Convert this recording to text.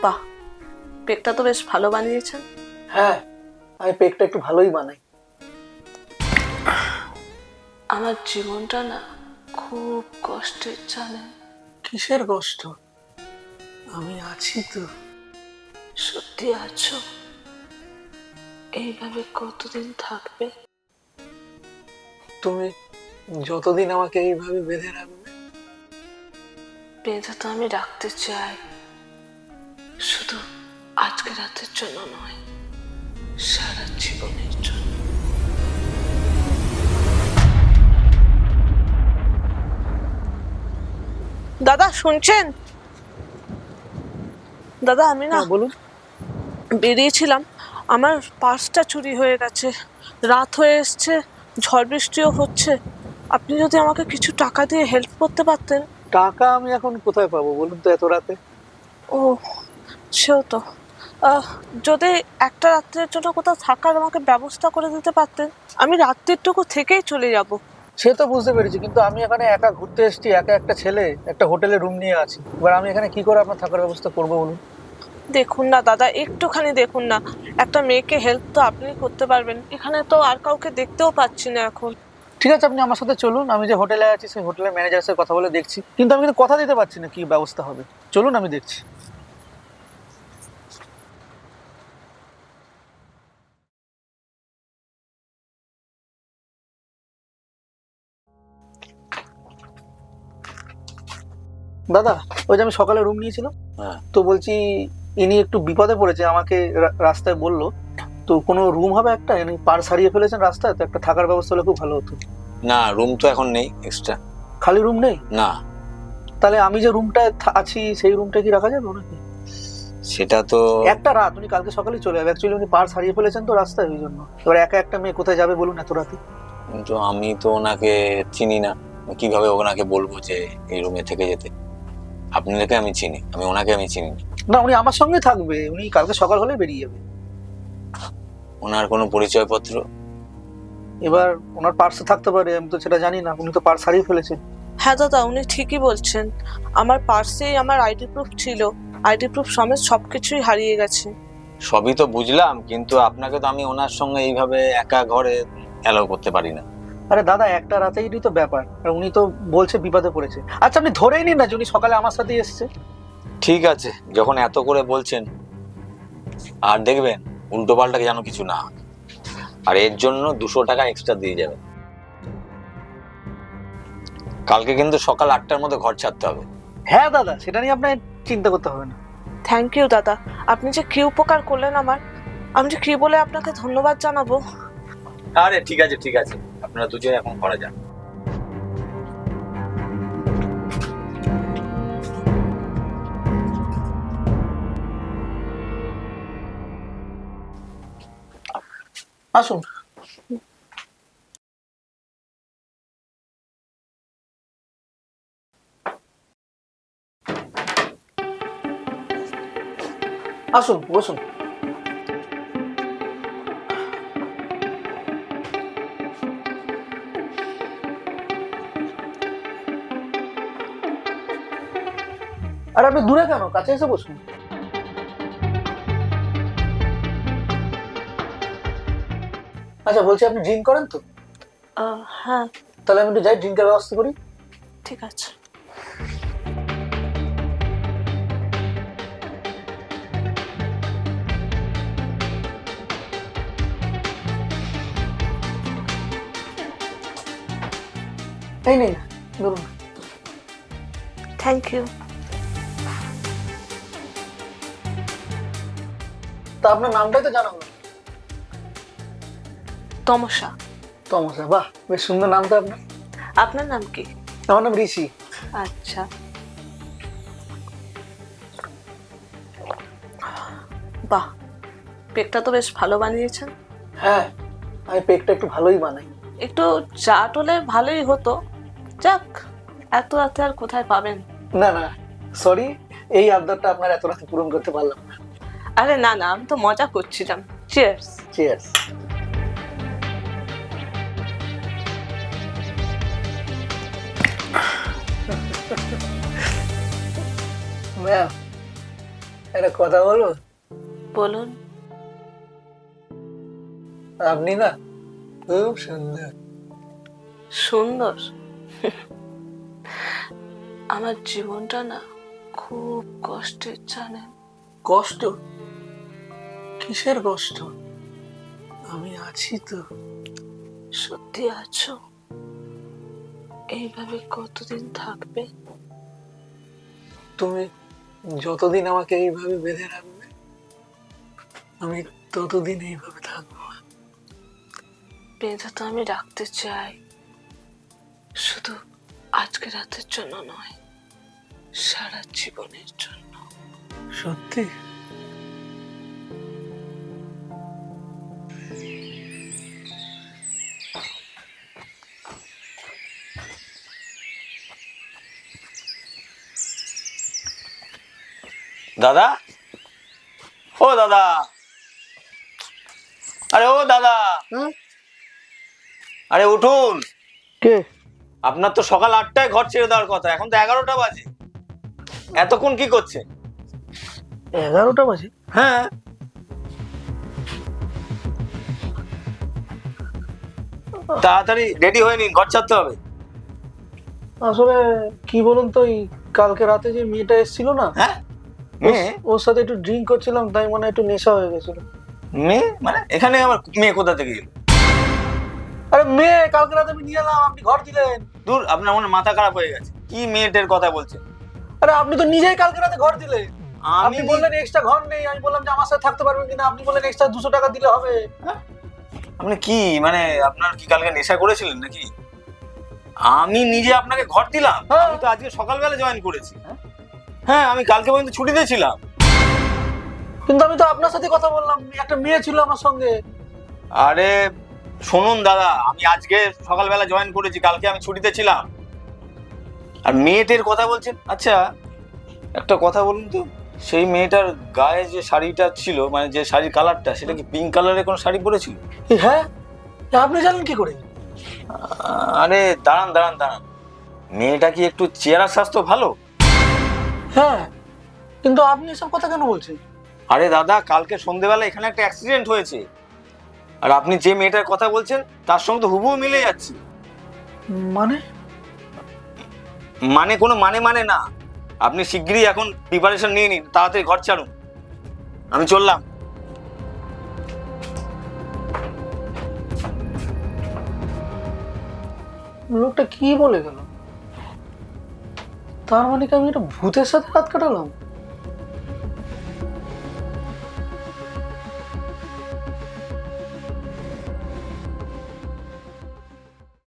বাহ, পেকটা তো বেশ ভালো বানিয়েছেন। হ্যাঁ, আমি পেকটা একটু ভালোই বানাই। আমার জীবনটা না খুব কষ্টের, জানেন? কিসের কষ্ট? আমি আছি তো। সত্যি আছো? এইভাবে কতদিন থাকবে? তুমি যতদিন আমাকে এইভাবে বেঁধে রাখবে। বেঁধে তো আমি রাখতে চাই, শুধু আজকে রাতের জন্য নয়, সারা জীবনের জন্য। দাদা শুনছেন? দাদা আমি না হ্যাঁ বলুন। বেরিয়েছিলাম, আমার পার্সটা চুরি হয়ে গেছে, রাত হয়ে এসছে, ঝড় বৃষ্টিও হচ্ছে। আপনি যদি আমাকে কিছু টাকা দিয়ে হেল্প করতে পারতেন। টাকা আমি এখন কোথায় পাবো বলুন তো এত রাতে? ও, সেও তো। আহ, যদি একটা রাত্রের জন্য কোথাও থাকার আমাকে ব্যবস্থা করে দিতে পারতেন, আমি রাত্রিটুকু থেকেই চলে যাব। সে তো বুঝতে পেরেছি, কিন্তু আমি এখানে একা ঘুরতে এসেছি, একা একটা ছেলে একটা হোটেলে রুম নিয়ে আছি। এবার আমি এখানে কি করে আপনার থাকার ব্যবস্থা করবো বলুন? দেখুন না দাদা, একটুখানি দেখুন না, একটা মেয়েকে হেল্প তো আপনি করতে পারবেন, এখানে তো আর কাউকে দেখতেও পাচ্ছি না এখন। ঠিক আছে, আপনি আমার সাথে চলুন, আমি যে হোটেলে আছি সেই হোটেলের ম্যানেজারের সাথে কথা বলে দেখছি, কিন্তু আমি কিন্তু কথা দিতে পারছি না কি ব্যবস্থা হবে। চলুন আমি দেখছি। দাদা, ওই যে আমি সকালে রুম নিয়েছিলাম, তো বলছি ইনি একটু বিপদে পড়েছে, আমাকে রাস্তায় বললো, তো কোনো রুম হবে একটা, ইনি পার্স হারিয়ে ফেলেছেন রাস্তায়, তো একটা থাকার ব্যবস্থা হলে খুব ভালো হতো। না, রুম তো এখন নেই এক্সট্রা। খালি রুম নেই? না, তাহলে আমি যে রুমটায় আছি সেই রুমটা কি রাখা যাবে নাকি? সেটা তো একটা রাত, উনি কালকে সকালেই চলে যাবে, অ্যাকচুয়ালি উনি পার্স হারিয়ে ফেলেছেন তো রাস্তায়, ওই জন্য। এবার একা একটা মেয়ে কোথায় যাবে বলুন এত রাতে? কিন্তু আমি তো ওনাকে চিনি না, আমি কিভাবে ওনাকে বলবো যে এই রুমে থেকে যেতে? আপনাকে আমি চিনি, আমি ওনাকে আমি চিনি না। না, উনি আমার সঙ্গে থাকবে, উনি কালকে সকাল হলে বেরিয়ে যাবে। ওনার কোনো পরিচয়পত্র? এবার ওনার পার্সে থাকতে পারে, আমি তো সেটা জানি না, উনি তো পার্স হারিয়ে ফেলেছেন। হ্যাঁ দাদা, উনি ঠিকই বলছেন, আমার পার্সেই আমার আইডি প্রুফ ছিল, আইডি প্রুফ সমেত সবকিছুই হারিয়ে গেছে। সবই তো বুঝলাম, কিন্তু আপনাকে তো আমি ওনার সঙ্গে এইভাবে একা ঘরে অ্যালাউ করতে পারি না। আরে দাদা, একটা রাতেই তো ব্যাপার, আর উনি তো বলছে বিপদে পড়েছে। আচ্ছা আপনি ধরেই নিন না যে উনি সকালে আমার সাথে এসছে। ঠিক আছে, যখন এত করে বলছেন, আর দেখবেন উল্টো পাল্টা যেন কিছু না হয়, আর এর জন্য 200 টাকা এক্সট্রা দিয়ে যাবেন। কালকে কিন্তু সকাল 8টার মধ্যে ঘর ছাড়তে হবে। হ্যাঁ দাদা, সেটা নিয়ে আপনার চিন্তা করতে হবে না। থ্যাংক ইউ দাদা, আপনি যে কি উপকার করলেন আমার, আমি যে কি বলে আপনাকে ধন্যবাদ জানাবো। আরে ঠিক আছে ঠিক আছে, আপনারা দুজনে এখন ঘরে যান। আসুন। আসুন বসুন। আর আপনি দূরে কেন, কাছে এসে বসুন। আচ্ছা বলছি, আপনি ড্রিঙ্ক করেন তো? হ্যাঁ। তাহলে আমি একটু যাই, ড্রিঙ্কের ব্যবস্থা করি। ঠিক আছে। এই নেই, ধরুন। Thank you. তা আপনার নামটাই তো জানা হলো। তমসা। তমসা, বাহ বেশ সুন্দর নাম তো আপনার। আপনার নাম কি? আমার নাম ঋষি। আচ্ছা। বাহ, পেকটা তো বেশ ভালো বানিয়েছেন। হ্যাঁ, আমি পেকটা একটু ভালোই বানাই। একটু চাট হলে ভালোই হতো, যাক, এত রাতে আর কোথায় পাবেন। না না, সরি, এই আবদারটা আপনার এত রাতে পূরণ করতে পারলাম না। আরে না না, আমি তো মজা করছিলাম। চিয়ার্স। চিয়ার্স। ম্যাম, একটা কথা বলবো? বলুন। আপনি না খুব সুন্দর। সুন্দর? আমার জীবনটা না খুব কষ্টের, জানেন? কষ্ট? কিসের কষ্ট? আমি আছি তো। সত্যি আছো? এইভাবে কতদিন থাকবে? তুমি যতদিন আমাকে এইভাবে বেঁধে রাখবে আমি ততদিন এইভাবে থাকবো। বেঁধে তো আমি রাখতে চাই, শুধু আজকে রাতের জন্য নয়, সারা জীবনের জন্য। সত্যি? দাদা, ও দাদা, আরে ও দাদা, হ্যাঁ? আরে উঠুন। কে? আপনার তো সকাল 8টায় ঘর ছেড়ে দেওয়ার কথা, এখন তো 11টা বাজে। এতক্ষণ কি করছে? 11টা বাজে? হ্যাঁ। তাড়াতাড়ি রেডি হয়ে নিন, ঘর ছাড়তে হবে। আসলে কি বলুন তো, এই কালকে রাতে যে মেয়েটা এসেছিল না, হ্যাঁ? মেয়ে? ওর সাথে একটু ড্রিঙ্ক করছিলাম, তাই মনে হয় একটু নেশা হয়ে গেছিল। মেয়ে মানে এখানে আমার মেয়ে কোথা থেকে এলো? আরে মেয়ে কালকে রাতে আমি নিয়ে এলাম, আপনি ঘর দিলেন। দূর, আপনার মনে হয় মাথা খারাপ হয়ে গেছে। কি মেয়েটার কথা বলছেন? আরে আপনি তো নিজেই কালকে রাতে ঘর দিলেন। আমি আপনি বললেন এক্সট্রা ঘর নেই, আমি বললাম যে আমার সাথে থাকতে পারবেন কিনা, আপনি বললেন এক্সট্রা 200 টাকা দিলে হবে। আপনি কি মানে আপনার কি কালকে নেশা করেছিলেন নাকি? আমি নিজে আপনাকে ঘর দিলাম? হ্যাঁ। আমি তো আজকে সকালবেলা জয়েন করেছি। হ্যাঁ, আমি কালকে পর্যন্ত ছুটিতে ছিলাম। কিন্তু আমি তো আপনার সাথে কথা বললাম, একটা মেয়ে ছিল আমার সঙ্গে। আরে শুনুন দাদা, আমি আজকে সকালবেলা জয়েন করেছি, কালকে আমি ছুটিতে ছিলাম। আর মেয়েটার কথা বলছেন? আচ্ছা একটা কথা বলুন তো, সেই মেয়েটার গায়ে যে শাড়িটা ছিল, মানে যে শাড়ির কালারটা, সেটা কি পিঙ্ক কালারের কোনো শাড়ি পরেছিল? হ্যাঁ, আপনি জানেন কি করে? আরে দাঁড়ান দাঁড়ান দাঁড়ান, মেয়েটা কি একটু চেহারা স্বাস্থ্য ভালো? হ্যাঁ, কিন্তু আপনি এসব কথা কেন বলছেন? আরে দাদা, কালকে সন্ধ্যেবেলা এখানে একটা অ্যাক্সিডেন্ট হয়েছে, আর আপনি যে মেয়েটার কথা বলছেন তার সঙ্গে তো হুবহু মিলে যাচ্ছে। মানে? মানে কোনো মানে না। আপনি শিগগিরই এখন প্রিপারেশন নিয়ে নিন, তাড়াতাড়ি ঘর ছাড়ুন, আমি চললাম। লোকটা কি বলে গেল? তার মানে কি আমি একটা ভূতের সাথে রাত কাটালাম?